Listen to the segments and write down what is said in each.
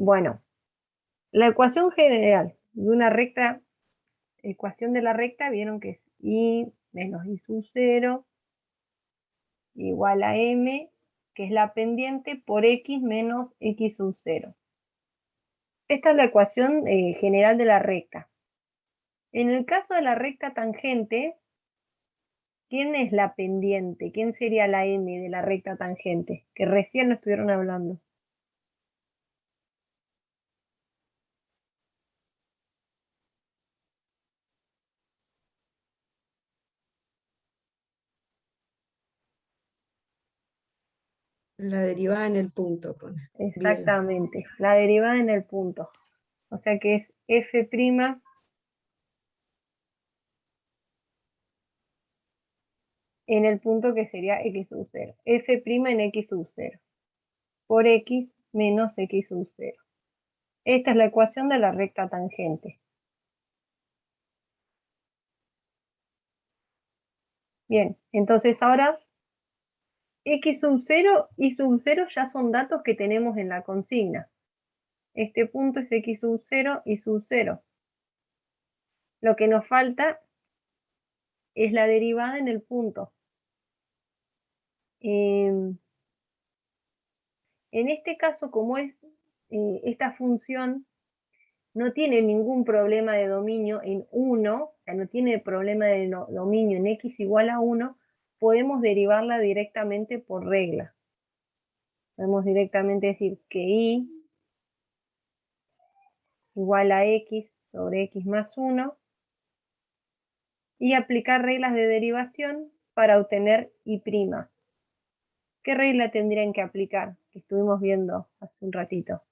Bueno, la ecuación general de una recta, ecuación de la recta, vieron que es y menos y sub 0 igual a m, que es la pendiente, por x menos x sub 0. Esta es la ecuación general de la recta. En el caso de la recta tangente, ¿quién es la pendiente? ¿Quién sería la m de la recta tangente? Que recién lo estuvieron hablando. La derivada en el punto, pone. Exactamente, bien. La derivada en el punto. O sea que es f' en el punto que sería x sub 0. F' en x sub 0. Por x menos x sub 0. Esta es la ecuación de la recta tangente. Bien, entonces ahora x sub 0 y sub 0 ya son datos que tenemos en la consigna. Este punto es x sub 0 y sub 0. Lo que nos falta es la derivada en el punto. En este caso, como es esta función no tiene ningún problema de dominio en 1, o sea, no tiene problema de dominio en x igual a 1, podemos derivarla directamente por regla. Podemos directamente decir que y igual a x sobre x más 1 y aplicar reglas de derivación para obtener y'. ¿Qué regla tendrían que aplicar? Que estuvimos viendo hace un ratito.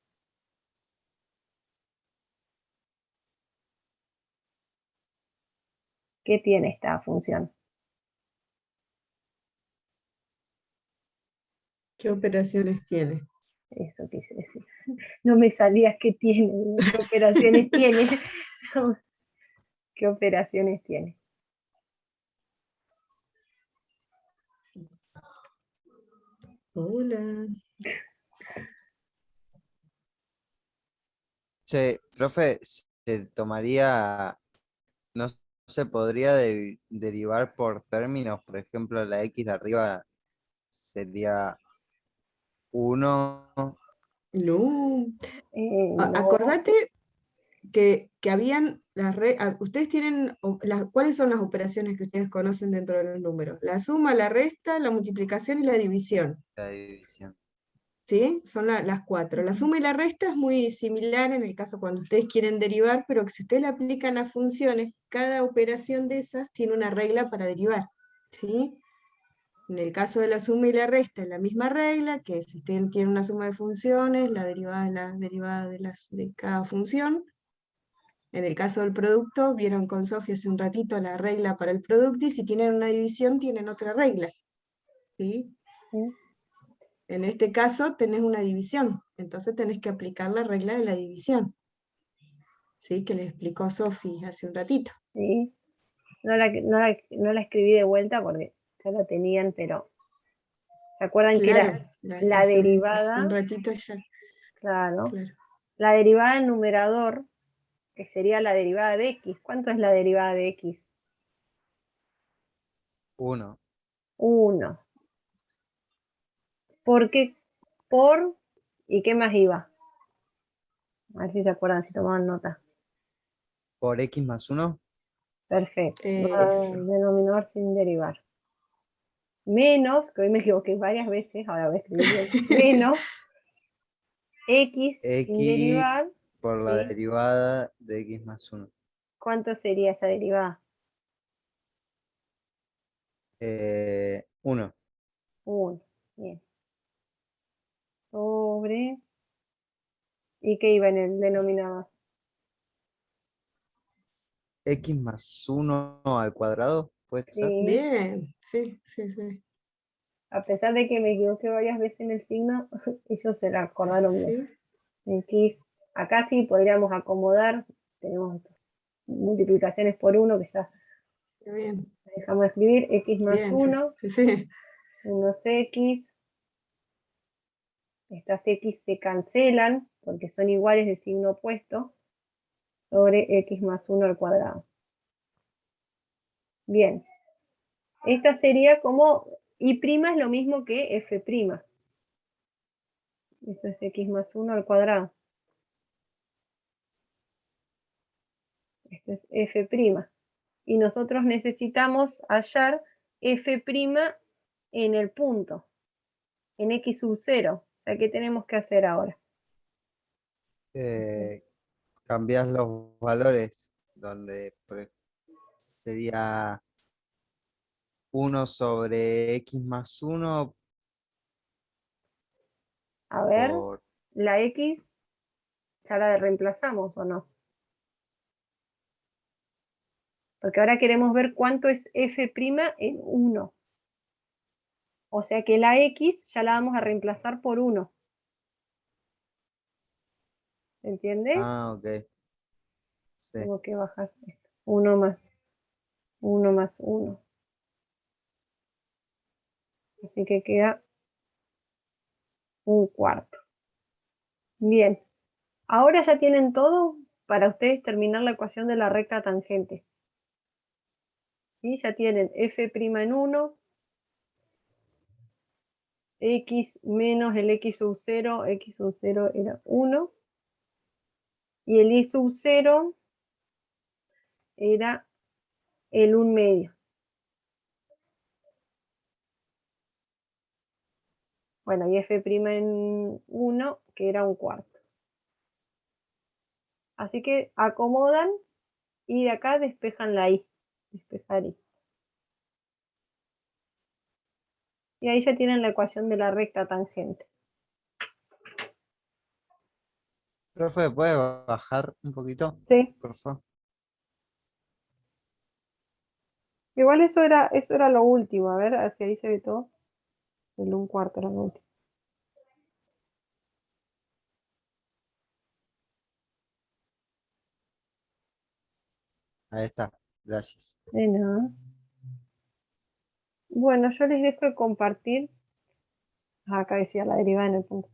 ¿Qué tiene esta función? ¿Qué operaciones tiene? Eso quise decir. No me salía qué tiene, qué operaciones tiene. ¿Qué operaciones tiene? Hola. Che, profe, se tomaría, no se podría derivar por términos, por ejemplo, la x de arriba sería 1. No. No. Acordate que habían ustedes tienen, ¿cuáles son las operaciones que ustedes conocen dentro de los números? La suma, la resta, la multiplicación y la división. La división. ¿Sí? Son las cuatro. La suma y la resta es muy similar en el caso cuando ustedes quieren derivar, pero que si ustedes le aplican a funciones, cada operación de esas tiene una regla para derivar. ¿Sí? En el caso de la suma y la resta es la misma regla, que si ustedes tienen una suma de funciones, la derivada es la derivada de cada función. En el caso del producto, vieron con Sofía hace un ratito la regla para el producto, y si tienen una división, tienen otra regla. ¿Sí? ¿Sí? En este caso tenés una división, entonces tenés que aplicar la regla de la división. ¿Sí? Que le explicó Sofi hace un ratito. ¿Sí? No la escribí de vuelta porque ya la tenían, pero ¿se acuerdan que Claro, era la derivada? hace un ratito ya. Claro. Claro. La derivada del numerador, que sería la derivada de x. ¿Cuánto es la derivada de x? 1. 1. ¿Por qué? Por, ¿y qué más iba? A ver si se acuerdan, si tomaban nota. Por x más 1. Perfecto. Eso. Denominador sin derivar. Menos, que hoy me equivoqué varias veces, ahora voy a escribir bien, menos x sin derivar. X por la ¿Sí? derivada de x más 1. ¿Cuánto sería esa derivada? 1. 1. Bien. Sobre. ¿Y qué iba en el denominador? X más 1 al cuadrado, ¿puede ser? Sí. Bien, sí. A pesar de que me equivoqué varias veces en el signo, ellos se la acordaron bien. Sí. X. Acá sí podríamos acomodar. Tenemos multiplicaciones por 1 que ya Bien, dejamos de escribir. X más bien, 1 sí. menos x. Estas x se cancelan porque son iguales de signo opuesto, sobre x más 1 al cuadrado. Bien. Esta sería como y' es lo mismo que f'. Esto es x más 1 al cuadrado. Esto es f'. Y nosotros necesitamos hallar f' en el punto, en x sub 0. O sea, ¿qué tenemos que hacer ahora? Cambias los valores, donde sería 1 sobre x más 1 A ver, por... la x ya la reemplazamos o no. Porque ahora queremos ver cuánto es f' en 1. O sea que la x ya la vamos a reemplazar por 1. ¿Entiende? Ah, ok. Sí. Tengo que bajar esto. 1 más 1 más 1. Así que queda 1/4. Bien. Ahora ya tienen todo para ustedes terminar la ecuación de la recta tangente. ¿Sí? Ya tienen f' en 1, x menos el x sub 0 era 1, y el y sub 0 era el 1/2. Bueno, y f' en 1, que era 1/4. Así que acomodan y de acá despejan la y. Despejar y. Y ahí ya tienen la ecuación de la recta tangente. Profe, ¿puede bajar un poquito? Sí. Por favor. Igual eso era lo último. A ver, hacia ahí se ve todo. El 1/4 era lo último. Ahí está. Gracias. De nada. Bueno, yo les dejo de compartir. Acá decía la derivada en el punto.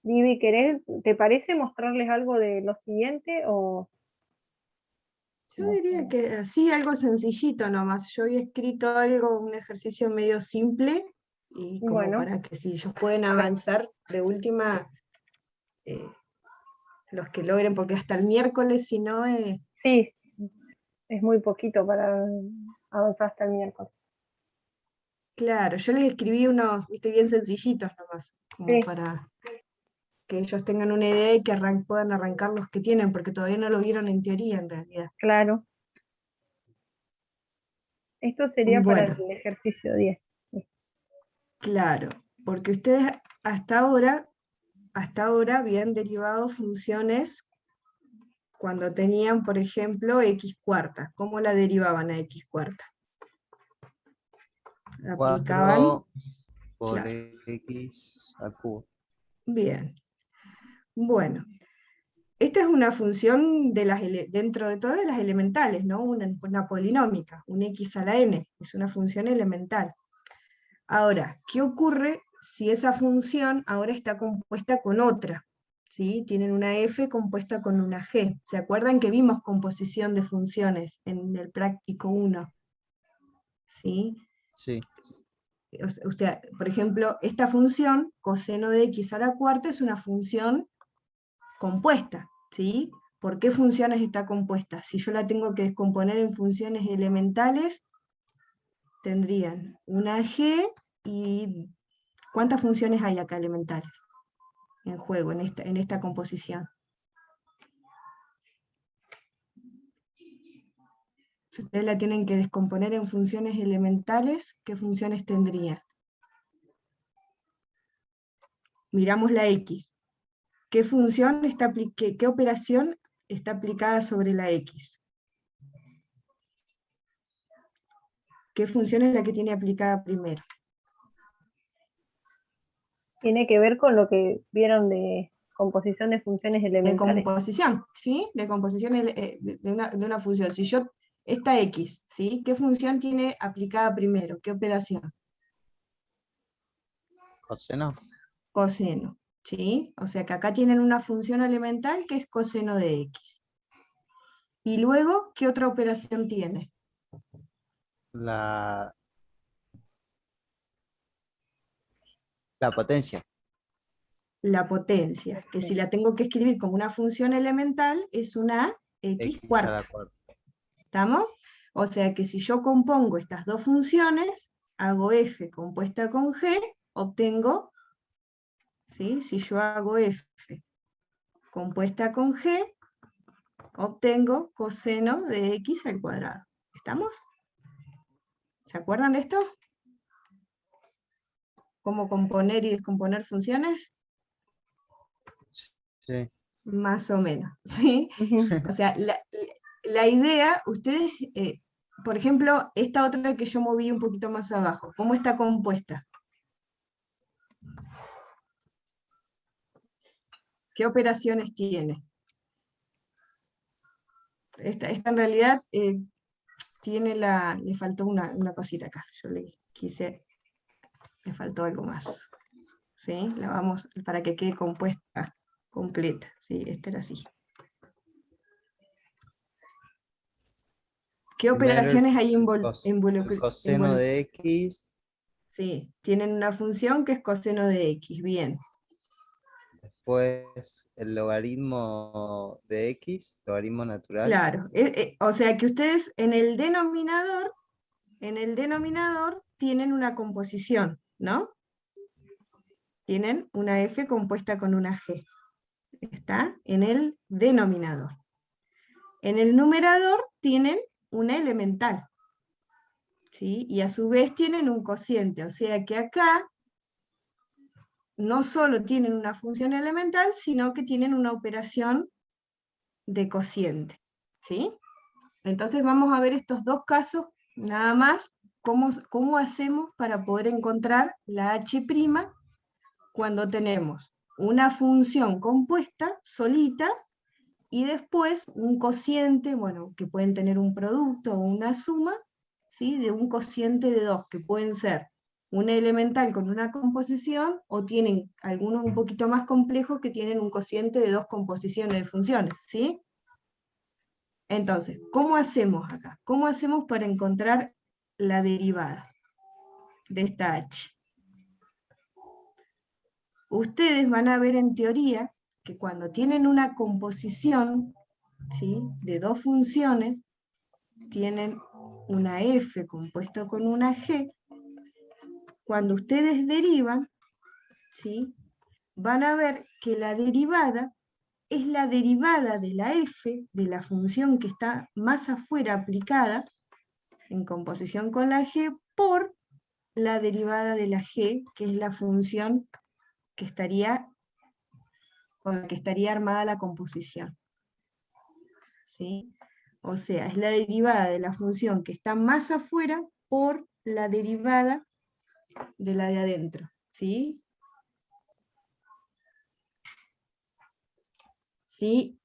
Vivi, ¿te parece mostrarles algo de lo siguiente o Yo diría que así, algo sencillito nomás. Yo había escrito algo, un ejercicio medio simple, y como bueno, para que si ellos pueden avanzar de última, eh, los que logren, porque hasta el miércoles, si no, sí, es muy poquito para avanzar hasta el miércoles. claro, yo les escribí unos, viste, bien sencillitos nomás, como Sí. para que ellos tengan una idea y que puedan arrancar los que tienen, porque todavía no lo vieron en teoría en realidad. Claro. Esto sería para el Bueno, ejercicio 10. Sí. claro, porque ustedes hasta ahora habían derivado funciones cuando tenían, por ejemplo, x cuarta. ¿Cómo la derivaban a x cuarta? Aplicaban, 4 por claro, x al cubo. bien. Bueno, esta es una función dentro de todas las elementales, ¿no? Una polinómica, un x a la n, es una función elemental. Ahora, ¿qué ocurre si esa función ahora está compuesta con otra? ¿Sí? Tienen una f compuesta con una g. ¿Se acuerdan que vimos composición de funciones en el práctico 1? ¿Sí? Sí. O sea, por ejemplo, esta función, coseno de x a la cuarta, es una función compuesta, ¿sí? ¿Por qué funciones está compuesta? Si yo la tengo que descomponer en funciones elementales, tendrían una g y ¿cuántas funciones hay acá elementales en juego, en esta composición? Si ustedes la tienen que descomponer en funciones elementales, ¿qué funciones tendrían? Miramos la x. ¿Qué función qué operación está aplicada sobre la x? ¿Qué función es la que tiene aplicada primero? Tiene que ver con lo que vieron de composición de funciones De elementales. composición, ¿sí? De composición de una función. Si yo esta x, ¿sí? ¿Qué función tiene aplicada primero? ¿Qué operación? Coseno. Coseno, ¿sí? O sea que acá tienen una función elemental que es coseno de x. Y luego, ¿qué otra operación tiene? La, la potencia. La potencia, que si la tengo que escribir como una función elemental, es una x X a la cuarta. cuarta. ¿Estamos? O sea que si yo compongo estas dos funciones, hago f compuesta con g, obtengo, ¿sí? Si yo hago f compuesta con g, obtengo coseno de x al cuadrado. ¿Estamos? ¿Se acuerdan de esto? ¿Cómo componer y descomponer funciones? Sí. Más o menos, ¿sí? O sea, la idea, ustedes, por ejemplo, esta otra que yo moví un poquito más abajo, ¿cómo está compuesta? ¿Qué operaciones tiene? Esta en realidad tiene le faltó una cosita acá, yo le faltó algo más, ¿sí? La vamos, para que quede compuesta, completa, ¿sí? Esta era así. ¿Qué Primero operaciones hay el coseno de X, Sí, tienen una función que es coseno de X, bien. después el logaritmo de X, logaritmo natural. Claro, o sea que ustedes en el denominador tienen una composición, ¿no? Tienen una f compuesta con una g. Está en el denominador. En el numerador tienen una elemental, ¿sí? Y a su vez tienen un cociente, o sea que acá no solo tienen una función elemental, sino que tienen una operación de cociente, ¿sí? Entonces vamos a ver estos dos casos, nada más, cómo hacemos para poder encontrar la h' cuando tenemos una función compuesta, solita, y después un cociente, bueno, que pueden tener un producto o una suma, ¿sí? De un cociente de 2, que pueden ser una elemental con una composición, o tienen algunos un poquito más complejos que tienen un cociente de 2 composiciones de funciones, ¿sí? Entonces, ¿cómo hacemos acá? ¿Cómo hacemos para encontrar la derivada de esta h? Ustedes van a ver en teoría que cuando tienen una composición, ¿sí? De dos funciones, tienen una f compuesta con una g, cuando ustedes derivan, ¿sí? Van a ver que la derivada es la derivada de la f, de la función que está más afuera aplicada, en composición con la g, por la derivada de la g, que es la función que con la que estaría armada la composición. ¿Sí? O sea, es la derivada de la función que está más afuera por la derivada de la de adentro. ¿Sí? ¿Sí?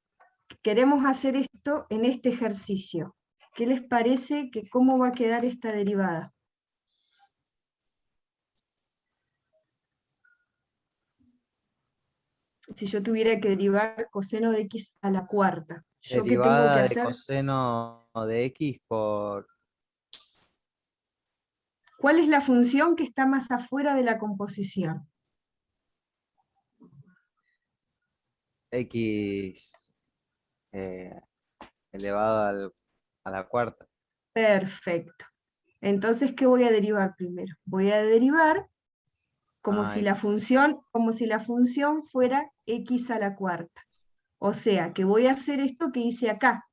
Queremos hacer esto en este ejercicio. ¿Qué les parece que cómo va a quedar esta derivada? Si yo tuviera que derivar coseno de x a la cuarta, ¿yo qué tengo que Derivada de hacer? coseno de X por ¿Cuál es la función que está más afuera de la composición? X elevado a la cuarta. Perfecto. Entonces, ¿qué voy a derivar primero? Voy a derivar como si la X. función fuera x a la cuarta. O sea, que voy a hacer esto que hice acá,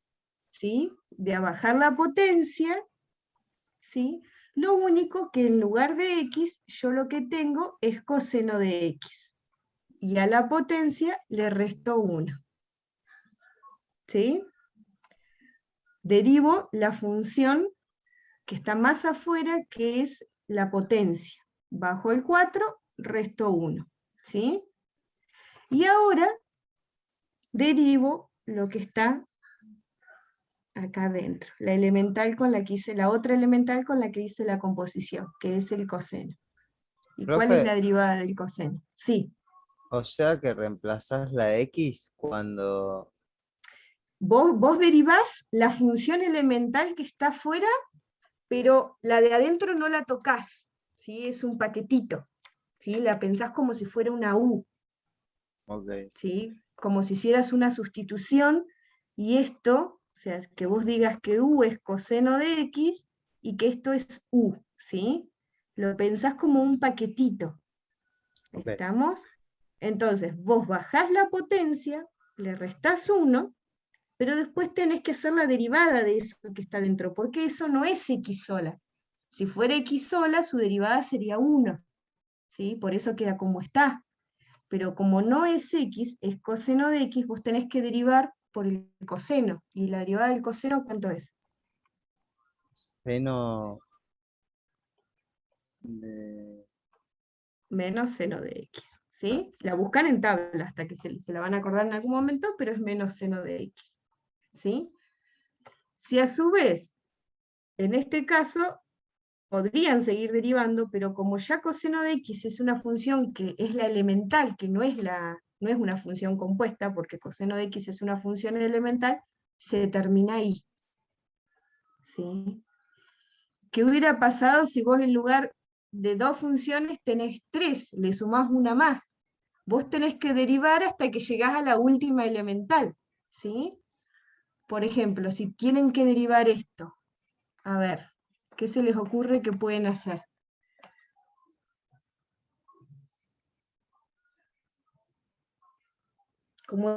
¿sí? Voy a bajar la potencia, ¿sí? Lo único que en lugar de x, yo lo que tengo es coseno de x. Y a la potencia le resto 1. ¿Sí? Derivo la función que está más afuera, que es la potencia. Bajo el 4, resto 1. ¿Sí? Y ahora derivo lo que está acá adentro, la elemental con la que hice, la otra elemental con la que hice la composición, que es el coseno. ¿Y cuál es Profe, la derivada del coseno? Sí, o sea que reemplazás la X cuando... vos derivás la función elemental que está afuera, pero la de adentro no la tocas, ¿sí? Es un paquetito, ¿sí? La pensás como si fuera una U, Ok, ¿sí? Como si hicieras una sustitución, y esto, o sea, que vos digas que U es coseno de X, y que esto es U, ¿sí? Lo pensás como un paquetito, ok. ¿estamos? Entonces, vos bajás la potencia, le restás 1, pero después tenés que hacer la derivada de eso que está dentro, porque eso no es X sola. Si fuera X sola, su derivada sería 1, ¿sí? Por eso queda como está. Pero como no es X, es coseno de X, vos tenés que derivar por el coseno. ¿Y la derivada del coseno cuánto es? Seno de... Menos seno de X, ¿sí? La buscan en tabla hasta que se la van a acordar en algún momento, pero es menos seno de X, ¿sí? Si a su vez, en este caso, podrían seguir derivando, pero como ya coseno de X es una función que es la elemental, que no es una función compuesta, porque coseno de X es una función elemental, se termina ahí, ¿sí? ¿Qué hubiera pasado si vos en lugar de 2 funciones tenés 3, le sumás una más? Vos tenés que derivar hasta que llegás a la última elemental, ¿sí? Por ejemplo, si tienen que derivar esto, a ver, ¿qué se les ocurre que pueden hacer? ¿Cómo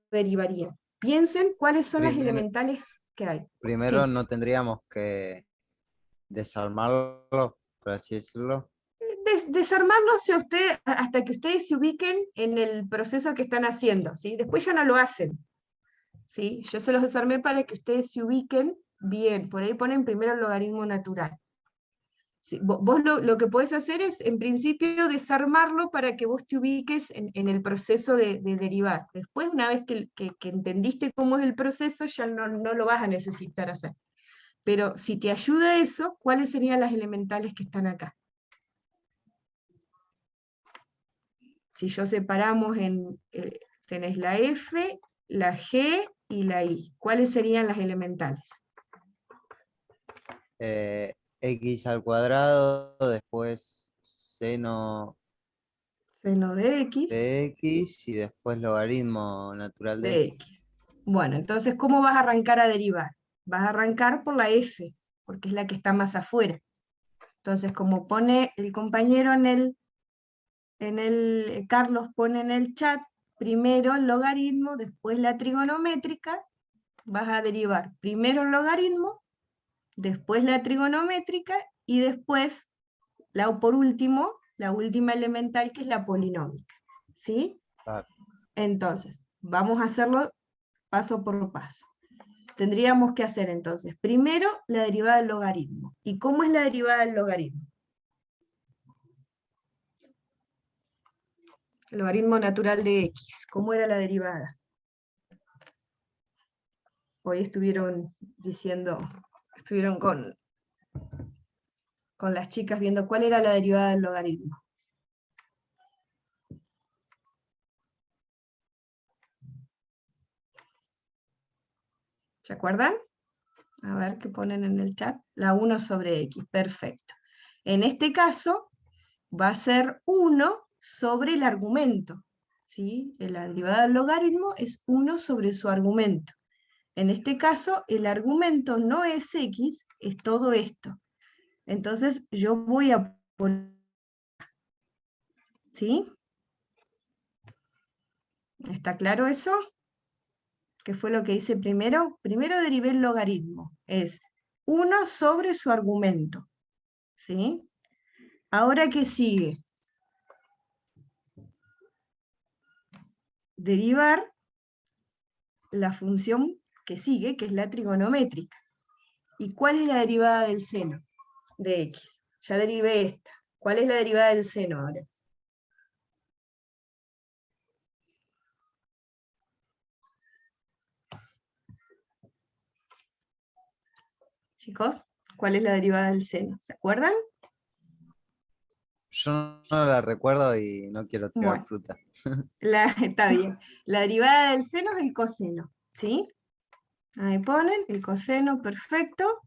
derivarían? Piensen cuáles son las Primero, elementales que hay. primero Sí, no tendríamos que desarmarlo, por así decirlo. desarmarlo hasta que ustedes se ubiquen en el proceso que están haciendo, ¿sí? Después ya no lo hacen, ¿sí? Yo se los desarmé para que ustedes se ubiquen bien. Por ahí ponen primero el logaritmo natural. Sí, vos lo que podés hacer es, en principio, desarmarlo para que vos te ubiques en el proceso de derivar. Después, una vez que entendiste cómo es el proceso, ya no lo vas a necesitar hacer. Pero si te ayuda eso, ¿cuáles serían las elementales que están acá? Si yo separamos tenés la F, la G y la I. ¿Cuáles serían las elementales? X al cuadrado, después seno Seno de X, de X y después logaritmo natural de de X. X. Bueno, entonces, ¿cómo vas a arrancar a derivar? Vas a arrancar por la F, porque es la que está más afuera. Entonces, como pone el compañero Carlos pone en el chat, primero el logaritmo, después la trigonométrica, vas a derivar primero el logaritmo, después la trigonométrica, y después, por último, la última elemental, que es la polinómica, ¿sí? Ah, Entonces, vamos a hacerlo paso por paso. Tendríamos que hacer entonces, primero, la derivada del logaritmo. ¿Y cómo es la derivada del logaritmo? El logaritmo natural de X. ¿Cómo era la derivada? Hoy estuvieron con las chicas viendo cuál era la derivada del logaritmo. ¿Se acuerdan? A ver qué ponen en el chat. La 1 sobre X, perfecto. En este caso, va a ser 1 sobre el argumento, ¿sí? La derivada del logaritmo es 1 sobre su argumento. En este caso, el argumento no es X, es todo esto. Entonces, yo voy a poner, ¿sí? ¿Está claro eso? ¿Qué fue lo que hice primero? Primero derivé el logaritmo, es 1 sobre su argumento, ¿sí? Ahora, ¿qué sigue? Derivar la función que sigue, que es la trigonométrica. ¿Y cuál es la derivada del seno de X? Ya derivé esta. ¿Cuál es la derivada del seno ahora? Chicos, ¿cuál es la derivada del seno? ¿Se acuerdan? Yo no la recuerdo y no quiero tirar Bueno, fruta. está bien. La derivada del seno es el coseno, ¿sí? Ahí ponen el coseno, perfecto.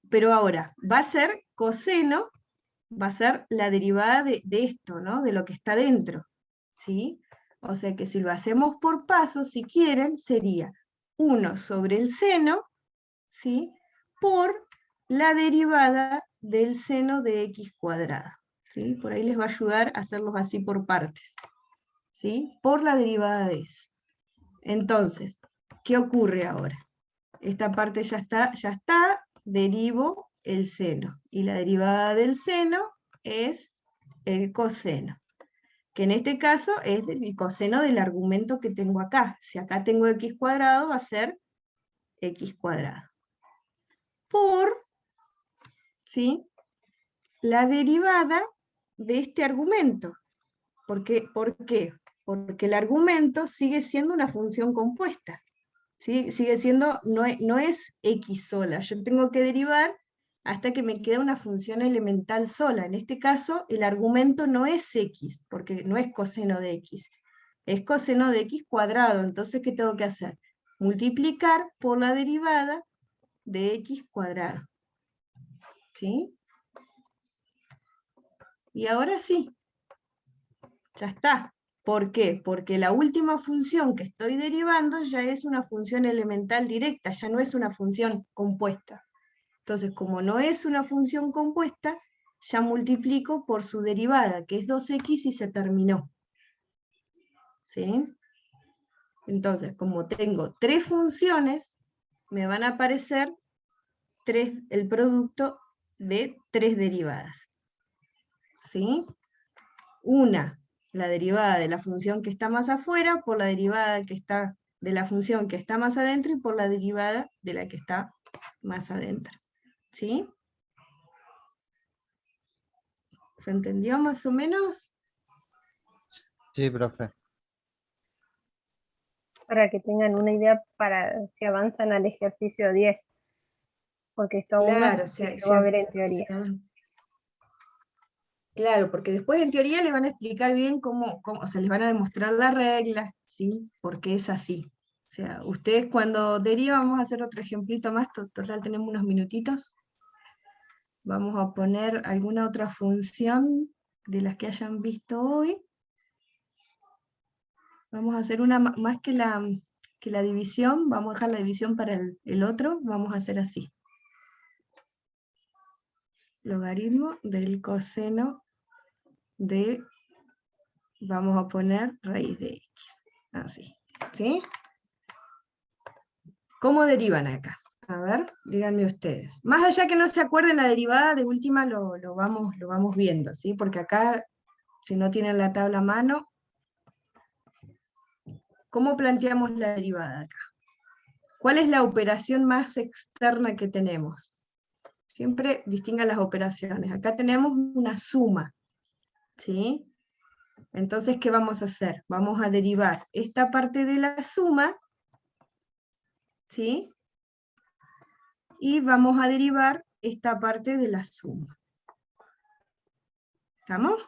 Pero ahora, va a ser coseno, va a ser la derivada de esto, ¿no? De lo que está dentro, ¿sí? O sea que si lo hacemos por pasos, si quieren, sería 1 sobre el seno, ¿sí? Por la derivada del seno de x cuadrado, ¿sí? Por ahí les va a ayudar a hacerlos así por partes, ¿sí? Por la derivada de eso. Entonces, ¿qué ocurre ahora? Esta parte ya está, derivo el seno. Y la derivada del seno es el coseno, que en este caso es el coseno del argumento que tengo acá. Si acá tengo x cuadrado, va a ser x cuadrado. Por, ¿sí?, la derivada de este argumento. ¿Por qué? Porque el argumento sigue siendo una función compuesta. ¿Sí? Sigue siendo, no es x sola. Yo tengo que derivar hasta que me queda una función elemental sola. En este caso, el argumento no es x, porque no es coseno de x. Es coseno de x cuadrado. Entonces, ¿qué tengo que hacer? Multiplicar por la derivada de x cuadrado. ¿Sí? Y ahora sí, ya está. ¿Por qué? Porque la última función que estoy derivando ya es una función elemental directa, ya no es una función compuesta. Entonces, como no es una función compuesta, ya multiplico por su derivada, que es 2x y se terminó. ¿Sí? Entonces, como tengo 3 funciones, me van a aparecer el producto de 3 derivadas. ¿Sí? Una, la derivada de la función que está más afuera, por la derivada que está de la función que está más adentro, y por la derivada de la que está más adentro. ¿Sí? ¿Se entendió más o menos? Sí, profe. Para que tengan una idea para si avanzan al ejercicio 10, porque esto aún no Claro, se llegó a ver en teoría. Claro, porque después en teoría le van a explicar bien o sea, les van a demostrar las reglas, ¿sí? Porque es así. O sea, ustedes cuando derivan, vamos a hacer otro ejemplito más, total tenemos unos minutitos. Vamos a poner alguna otra función de las que hayan visto hoy. Vamos a hacer una más que la división, vamos a dejar la división para el otro, vamos a hacer así. Logaritmo del coseno de, vamos a poner raíz de x, así, ¿sí? ¿Cómo derivan acá? A ver, díganme ustedes. Más allá que no se acuerden la derivada, de última lo vamos viendo, ¿sí? Porque acá, si no tienen la tabla a mano, ¿cómo planteamos la derivada acá? ¿Cuál es la operación más externa que tenemos? Siempre distingan las operaciones. Acá tenemos una suma, ¿sí? Entonces, ¿qué vamos a hacer? Vamos a derivar esta parte de la suma, ¿sí? Y vamos a derivar esta parte de la suma. ¿Estamos?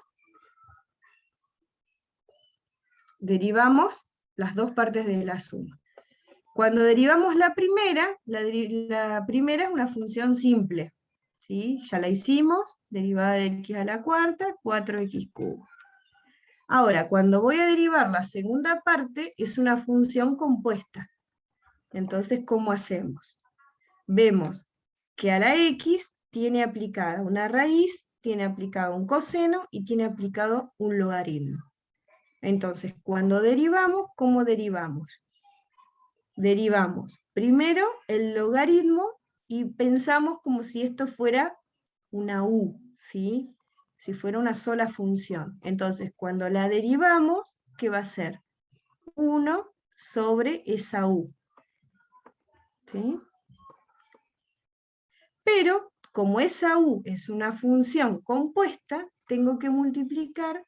Derivamos las dos partes de la suma. Cuando derivamos la primera es una función simple, ¿sí? Ya la hicimos, derivada de x a la cuarta, 4x cubo. Ahora, cuando voy a derivar la segunda parte, es una función compuesta. Entonces, ¿cómo hacemos? Vemos que a la x tiene aplicada una raíz, tiene aplicado un coseno y tiene aplicado un logaritmo. Entonces, cuando derivamos, ¿cómo derivamos? Derivamos primero el logaritmo y pensamos como si esto fuera una u, ¿sí? Si fuera una sola función. Entonces, cuando la derivamos, ¿qué va a ser? 1 sobre esa u, ¿sí? Pero, como esa u es una función compuesta, tengo que multiplicar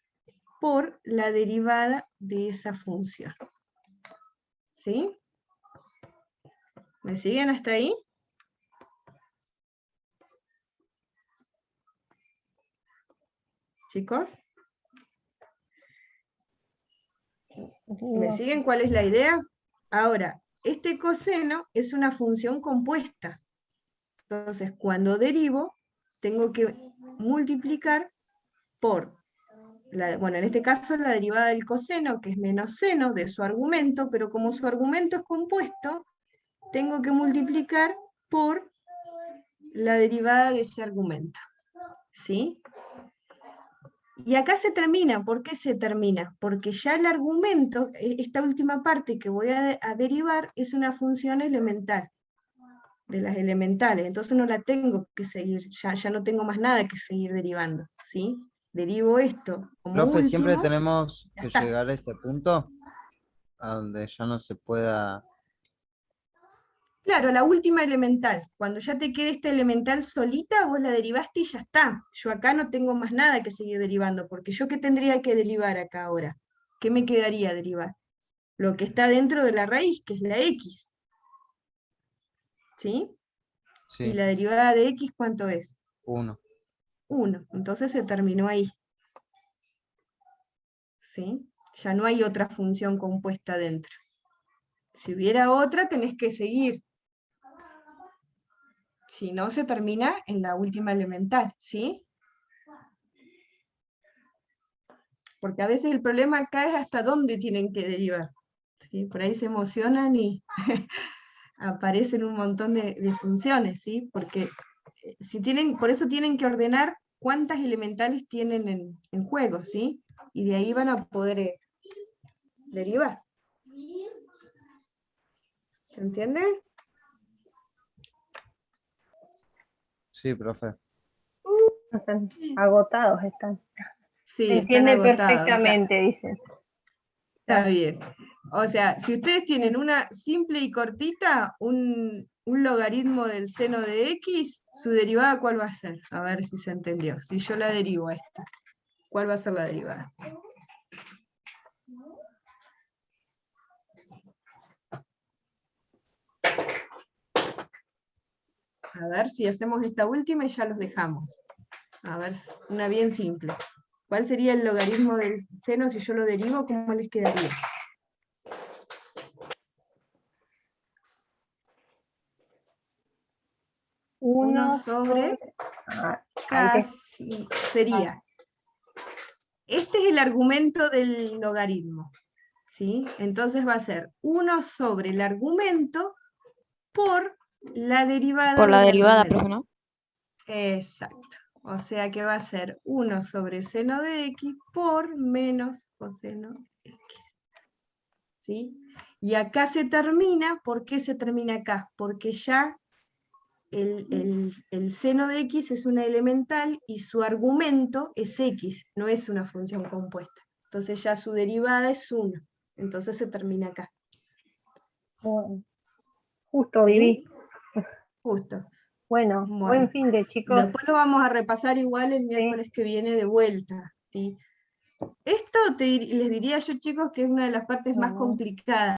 por la derivada de esa función. ¿Sí? ¿Me siguen hasta ahí? ¿Chicos? ¿Me siguen cuál es la idea? Ahora, este coseno es una función compuesta. Entonces, cuando derivo, tengo que multiplicar por, bueno, en este caso la derivada del coseno, que es menos seno de su argumento, pero como su argumento es compuesto, tengo que multiplicar por la derivada de ese argumento. ¿Sí? Y acá se termina. ¿Por qué se termina? Porque ya el argumento, esta última parte que voy a derivar, es una función elemental, de las elementales. Entonces no la tengo que seguir, ya no tengo más nada que seguir derivando. ¿Sí? Derivo esto como Profe, siempre último. tenemos Ya que está. llegar a ese punto a donde ya no se pueda. Claro, la última elemental. Cuando ya te quede esta elemental solita, vos la derivaste y ya está. Yo acá no tengo más nada que seguir derivando, porque yo ¿qué tendría que derivar acá ahora? ¿Qué me quedaría derivar? Lo que está dentro de la raíz, que es la x. ¿Sí? Sí, ¿Y la derivada de x cuánto es? 1. 1. Entonces se terminó ahí. ¿Sí? Ya no hay otra función compuesta dentro. Si hubiera otra, tenés que seguir. Si no, se termina en la última elemental, ¿sí? Porque a veces el problema acá es hasta dónde tienen que derivar. ¿Sí? Por ahí se emocionan y aparecen un montón de funciones, ¿sí? Porque por eso tienen que ordenar cuántas elementales tienen en juego, ¿sí? Y de ahí van a poder derivar. ¿Se entiende? Sí, profe. Están agotados, están. Sí, Se están entiende agotados. perfectamente, dicen. Está bien. O sea, si ustedes tienen una simple y cortita, un logaritmo del seno de x, su derivada, ¿cuál va a ser? A ver si se entendió. Si yo la derivo a esta, ¿cuál va a ser la derivada? A ver si hacemos esta última y ya los dejamos. A ver, una bien simple. ¿Cuál sería el logaritmo del seno si yo lo derivo? ¿Cómo les quedaría? 1 sobre casi sería. Este es el argumento del logaritmo. ¿Sí? Entonces va a ser 1 sobre el argumento por la derivada Por la del derivada, argumento. profe, ¿no? Exacto. O sea que va a ser 1 sobre seno de x por menos coseno x. ¿Sí? Y acá se termina. ¿Por qué se termina acá? Porque ya el seno de x es una elemental y su argumento es x, no es una función compuesta. Entonces ya su derivada es 1. Entonces se termina acá. Bueno, justo ¿Sí? viví. Justo. Bueno, Bueno. buen fin de chicos. Después lo vamos a repasar igual el miércoles que viene de vuelta. ¿Sí? Esto les diría yo, chicos, que es una de las partes más Bueno. complicadas.